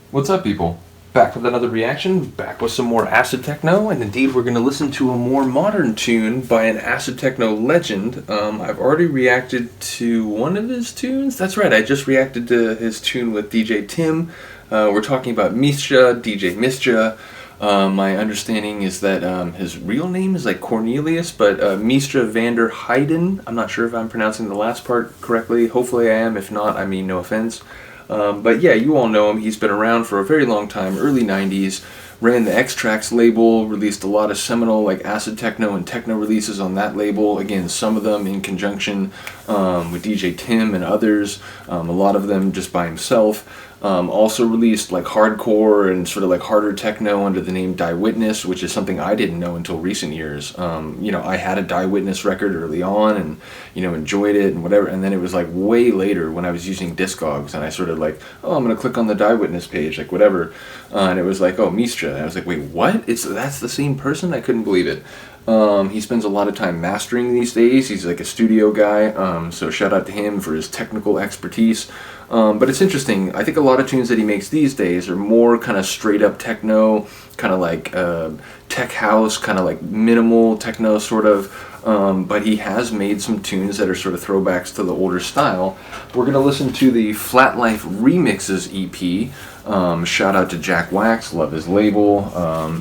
What's up, people? Back with another reaction, back with some more acid techno, and indeed we're going to listen to a more modern tune by an acid techno legend. I've already reacted to one of his tunes. That's right, I just reacted to his tune with DJ Tim. We're talking about Misjah, DJ Misjah. My understanding is that his real name is like Cornelius, but Misjah Vander Heiden. I'm not sure if I'm pronouncing the last part correctly. Hopefully I am. If not, I mean no offense. But yeah, you all know him. He's been around for a very long time, early 90s, ran the X-Trax label, released a lot of seminal like acid techno and techno releases on that label. Again, some of them in conjunction with DJ Tim and others, a lot of them just by himself. Also released like hardcore and sort of like harder techno under the name Die Witness, which is something I didn't know until recent years. I had a Die Witness record early on and, enjoyed it and whatever. And then it was like way later when I was using Discogs and I sort of like, oh, I'm going to click on the Die Witness page, like whatever. And it was like, oh, Misjah. And I was like, wait, what? That's the same person? I couldn't believe it. He spends a lot of time mastering these days. He's like a studio guy, so shout out to him for his technical expertise. But it's interesting. I think a lot of tunes that he makes these days are more kind of straight up techno, kind of like tech house, kind of like minimal techno sort of. But he has made some tunes that are sort of throwbacks to the older style. We're going to listen to the Flatlife Remixes EP. Shout out to Jack Wax, love his label,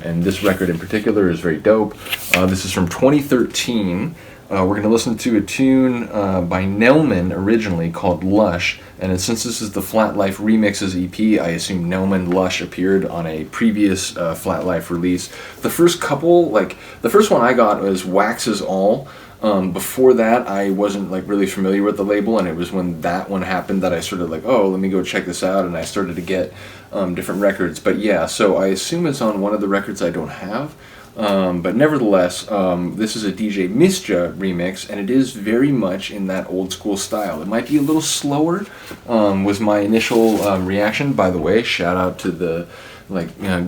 and this record in particular is very dope. This is from 2013. We're going to listen to a tune by Nelman originally called Lush, and since this is the Flatlife Remixes EP, I assume Nelman Lush appeared on a previous Flatlife release. The first couple, the first one I got was Wax's All. Before that, I wasn't like really familiar with the label, and it was when that one happened that I sort of like, oh, let me go check this out, and I started to get different records. But yeah, so I assume it's on one of the records I don't have. But nevertheless, this is a DJ Misjah remix, and it is very much in that old school style. It might be a little slower, was my initial reaction. By the way, shout out to the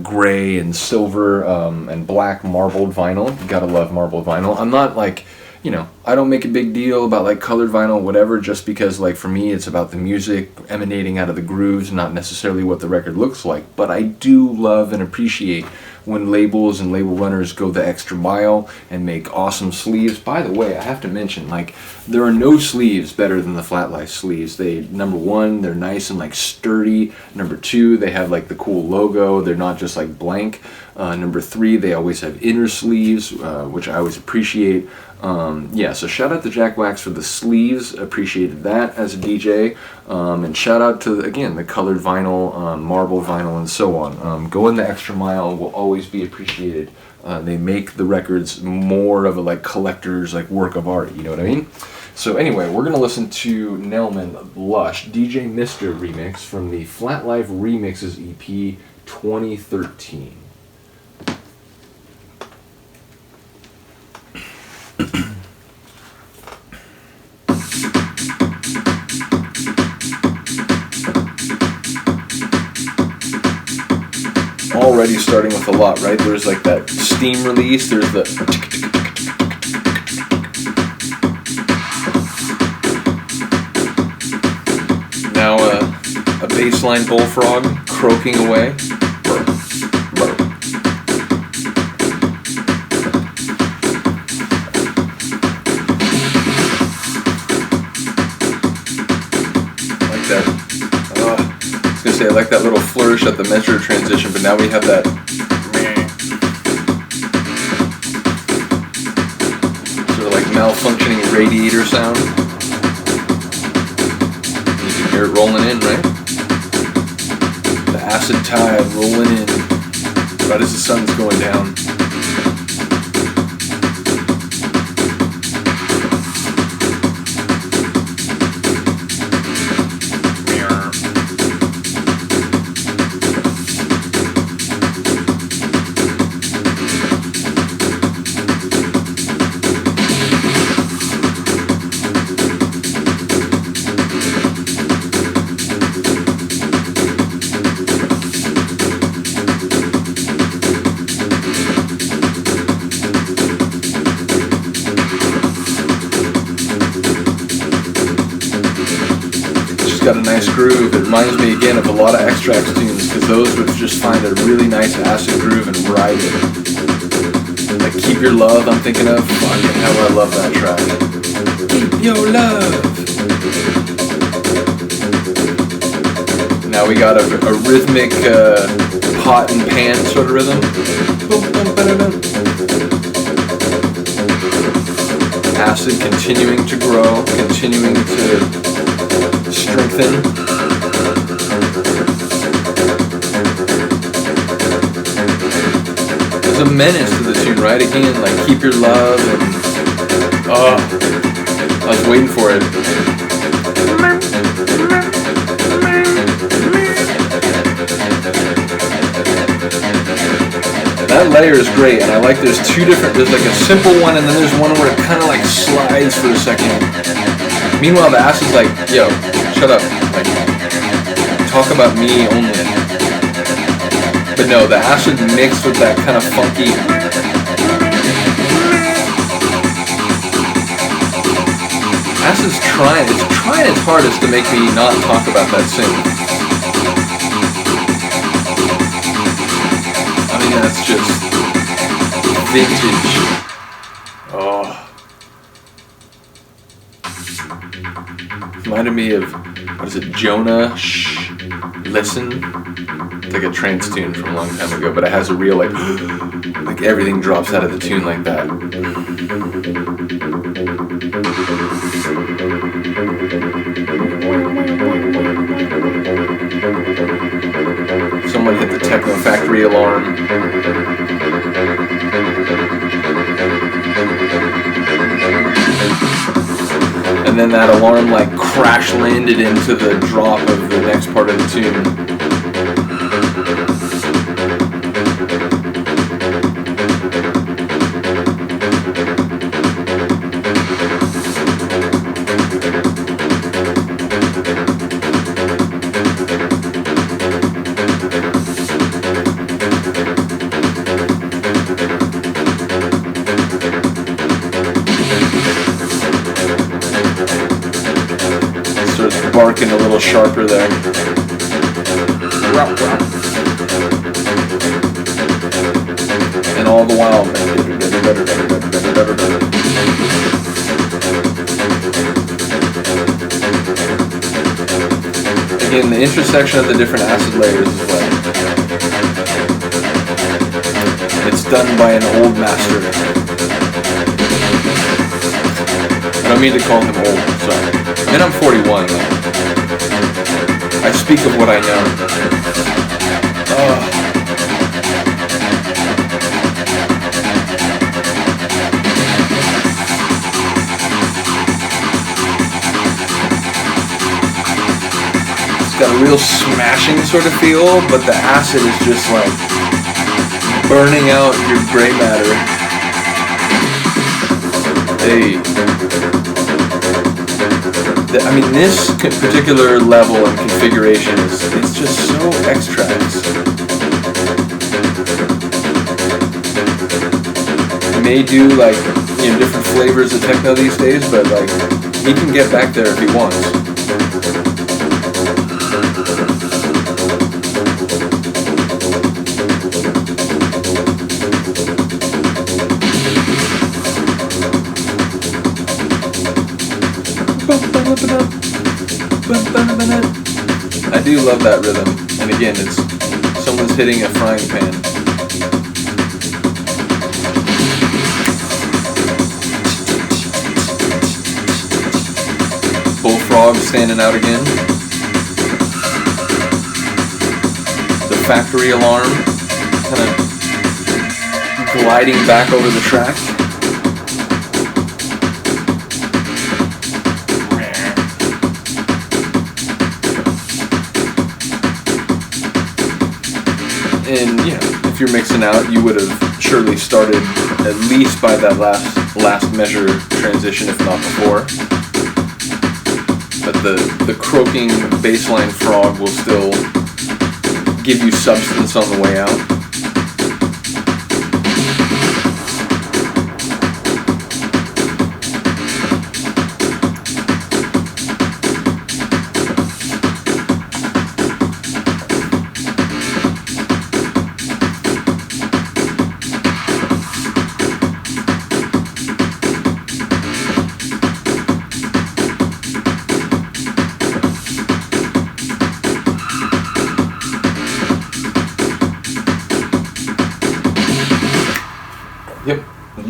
gray and silver and black marbled vinyl. You gotta love marbled vinyl. I'm not like, I don't make a big deal about like colored vinyl, whatever, just because like for me it's about the music emanating out of the grooves, not necessarily what the record looks like. But I do love and appreciate when labels and label runners go the extra mile and make awesome sleeves. By the way, I have to mention, there are no sleeves better than the Flatlife sleeves. Number one, they're nice and sturdy. Number two, they have the cool logo. They're not just blank. Number three, they always have inner sleeves, which I always appreciate. So shout out to Jack Wax for the sleeves, appreciated that as a DJ, and shout out to, again, the colored vinyl, marble vinyl, and so on. Going the extra mile will always be appreciated. They make the records more of a collector's work of art, you know what I mean? So anyway, we're going to listen to Nelman Lush, DJ Misjah remix from the Flatlife Remixes EP 2013. Already starting with a lot, right? There's that steam release, there's the now a bassline bullfrog croaking away. Like that. I like that little flourish at the measure transition, but now we have that sort of malfunctioning radiator sound. You can hear it rolling in, right? The acid tide rolling in right as the sun's going down. Got a nice groove. It reminds me again of a lot of X-Trax tunes because those would just find a really nice acid groove and ride it. Like Keep Your Love, I'm thinking of. Fucking hell, I love that track. Keep your love. Now we got a rhythmic pot and pan sort of rhythm. Acid continuing to grow, continuing to strengthen. There's a menace to the tune, right? Again, like Keep Your Love and I was waiting for it. That layer is great, and I like there's like a simple one, and then there's one where it kind of like slides for a second. Meanwhile, the acid's like, yo, shut up. Like, talk about me only. But no, the acid mixed with that kind of funky. Acid's trying its hardest to make me not talk about that synth. That's just vintage. Oh. Reminded me of, what is it, Jonah Listen? It's like a trance tune from a long time ago, but it has a real, like everything drops out of the tune like that. Someone hit the Techno Factory alarm. And then that alarm like crash landed into the drop of the next part of the tune. Barking a little sharper there. And all the while, again, the intersection of the different acid layers is like, it's done by an old master. I don't mean to call him old, sorry. I mean, I'm 41 though. I speak of what I know. It's got a real smashing sort of feel, but the acid is just like burning out your gray matter. Hey. I mean, this particular level and configuration it's just so X-Trax. He may do like, different flavors of techno these days, but like, he can get back there if he wants. I do love that rhythm, and again, it's someone's hitting a frying pan. Bullfrog standing out again. The factory alarm kind of gliding back over the track. And if you're mixing out, you would have surely started at least by that last measure transition, if not before. But the croaking bassline frog will still give you substance on the way out.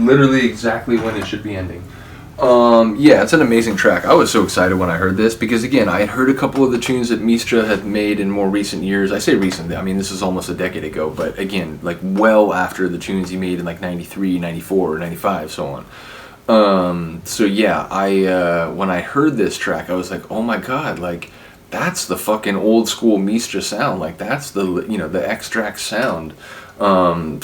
literally exactly when it should be ending. Yeah, it's an amazing track. I was so excited when I heard this because, again, I had heard a couple of the tunes that Misjah had made in more recent years. I say recent, I mean, this is almost a decade ago, but again, like well after the tunes he made in like 93, 94, 95, so on. So yeah, when I heard this track, I was like, oh my god, like, that's the fucking old school Misjah sound. Like, that's the, the X-Trax sound.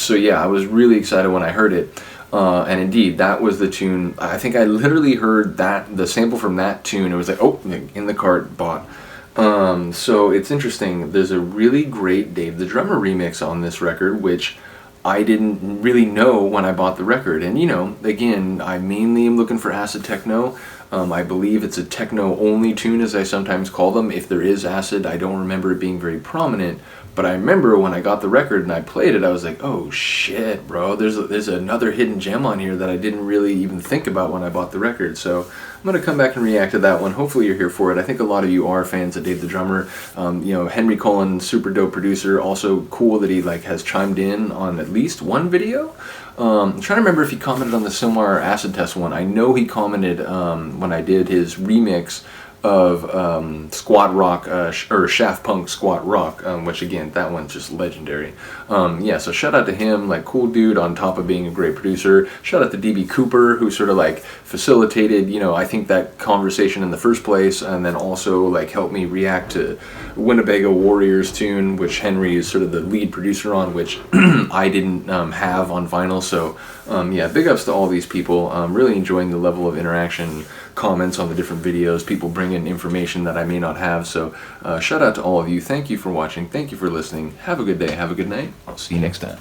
So yeah, I was really excited when I heard it. And indeed, that was the tune. I think I literally heard the sample from that tune. It was like, oh, in the cart, bought. So it's interesting. There's a really great Dave the Drummer remix on this record, which I didn't really know when I bought the record. And, again, I mainly am looking for acid techno. I believe it's a techno-only tune, as I sometimes call them. If there is acid, I don't remember it being very prominent. But I remember when I got the record and I played it, I was like, oh shit, bro, there's another hidden gem on here that I didn't really even think about when I bought the record. So I'm going to come back and react to that one. Hopefully you're here for it. I think a lot of you are fans of Dave the Drummer. Henry Cullen, super dope producer. Also cool that he has chimed in on at least one video. I'm trying to remember if he commented on the Silmar Acid Test one. I know he commented when I did his remix of Squat Rock, or Shaft Punk Squat Rock, which again, that one's just legendary. Yeah, so shout out to him, cool dude on top of being a great producer. Shout out to DB Cooper, who sort of facilitated, I think that conversation in the first place, and then also helped me react to Winnebago Warriors tune, which Henry is sort of the lead producer on, which I didn't have on vinyl. So yeah, big ups to all these people. Really enjoying the level of interaction, comments on the different videos, people bring in information that I may not have. So shout out to all of you. Thank you for watching. Thank you for listening. Have a good day. Have a good night. I'll see you next time.